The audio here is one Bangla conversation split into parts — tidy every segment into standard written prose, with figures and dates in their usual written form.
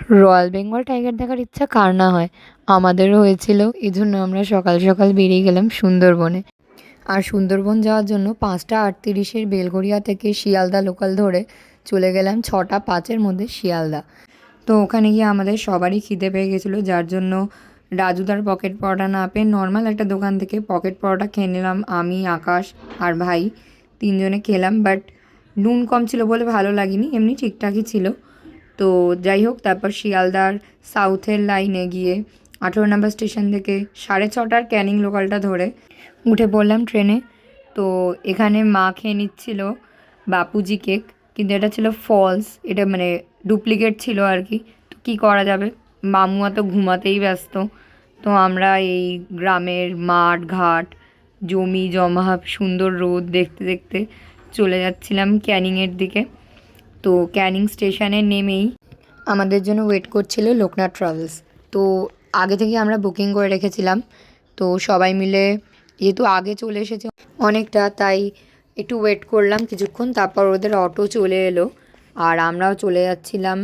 রয়্যাল বেঙ্গল টাইগার দেখার ইচ্ছা কার না হয়, আমাদেরও হয়েছিল। এই জন্য আমরা সকাল সকাল বেরিয়ে গেলাম সুন্দরবনে। আর সুন্দরবন যাওয়ার জন্য 5:38-এর বেলঘরিয়া থেকে শিয়ালদা লোকাল ধরে চলে গেলাম 6:05-এর মধ্যে শিয়ালদা। তো ওখানে গিয়ে আমাদের সবারই খিদে পেয়ে গেছিলো, যার জন্য রাজুদার পকেট পরোটা না পেয়ে নর্মাল একটা দোকান থেকে পকেট পরোটা খেয়ে নিলাম। আমি, আকাশ আর ভাই তিনজনে খেলাম, বাট নুন কম ছিল বলে ভালো লাগেনি, এমনি ঠিকঠাকই ছিল। তো যাই হোক, তারপর শিয়ালদার সাউথের লাইনে গিয়ে 18 নম্বর স্টেশন থেকে 6:30টার ক্যানিং লোকালটা ধরে উঠে পড়লাম ট্রেনে। তো এখানে মা খেয়ে নিচ্ছিল বাপুজি কেক, কিন্তু এটা ছিল ফলস, এটা মানে ডুপ্লিকেট ছিল আর কি। তো কী করা যাবে, মামুয়া তো ঘুমাতেই ব্যস্ত। তো আমরা এই গ্রামের মাঠ ঘাট জমি জমা সুন্দর রোদ দেখতে দেখতে চলে যাচ্ছিলাম ক্যানিংয়ের দিকে। তো ক্যানিং স্টেশনে নেমেই আমাদের জন্য ওয়েট করছিল লোকনাথ ট্রাভেলস। তো আগে থেকে আমরা বুকিং করে রেখেছিলাম। তো সবাই মিলে যেহেতু আগে চলে এসেছে অনেকটা, তাই একটু ওয়েট করলাম কিছুক্ষণ, তারপর ওদের অটো চলে এলো আর আমরাও চলে যাচ্ছিলাম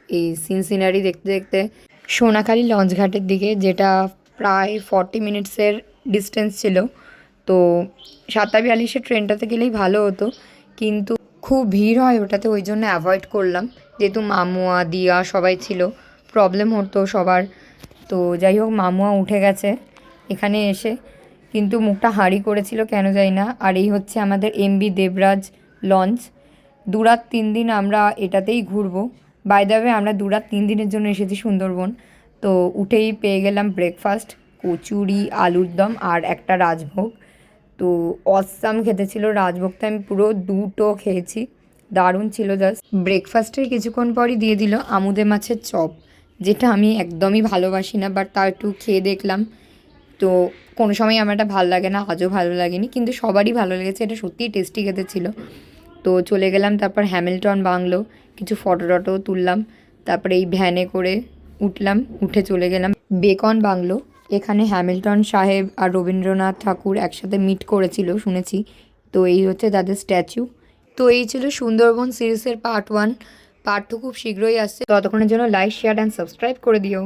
এই সিনসিনারি দেখতে দেখতে সোনাখালি লঞ্চঘাটের দিকে, যেটা প্রায় 40 মিনিটসের ডিস্টেন্স ছিল। তো 7:42-এ ট্রেনটাতে গেলেই ভালো হতো, কিন্তু খুব ভিড় হয় ওটাতে, ওই জন্য অ্যাভয়েড করলাম। যেহেতু মামুয়া দিয়া সবাই ছিল, প্রবলেম হতো সবার। তো যাই হোক, মামুয়া উঠে গেছে এখানে এসে, কিন্তু মুখটা হাঁড়ি করেছিল কেন জানি না। আর এই হচ্ছে আমাদের এমবি দেবরাজ লঞ্চ। 2 রাত 3 দিন আমরা এটাতেই ঘুরবো। বাই দ্য ওয়ে, আমরা 2 রাত 3 দিনের জন্য এসেছি সুন্দরবন। তো উঠেই পেয়ে গেলাম ব্রেকফাস্ট, কচুরি, আলুর দম আর একটা রাজভোগ। তো অসাম খেতে ছিল রাজভোগটা, আমি পুরো 2টো খেয়েছি, দারুণ ছিল। জাস্ট ব্রেকফাস্টের কিছুক্ষণ পরই দিয়ে দিল আমুদে মাছের চপ, যেটা আমি একদমই ভালোবাসি না, বাট তাও একটু খেয়ে দেখলাম। তো কোনো সময় আমার এটা ভালো লাগে না, আজও ভালো লাগেনি, কিন্তু সবারই ভালো লেগেছে, এটা সত্যিই টেস্টি খেতে ছিল। তো চলে গেলাম, তারপর হ্যামিল্টন বাংলো, কিছু ফটো টটো তুললাম, তারপরে এই ভ্যানে করে উঠলাম, উঠে চলে গেলাম বেকন বাংলো। এখানে হ্যামিল্টন সাহেব আর রবীন্দ্রনাথ ঠাকুর একসাথে মিট করেছিল শুনেছি। তো এই হচ্ছে তাদের স্ট্যাচু। তো এই ছিল সুন্দরবন সিরিজের পার্ট 1। পার্ট 2 খুব শীঘ্রই আসছে, ততক্ষণের জন্য লাইক, শেয়ার অ্যান্ড সাবস্ক্রাইব করে দিও।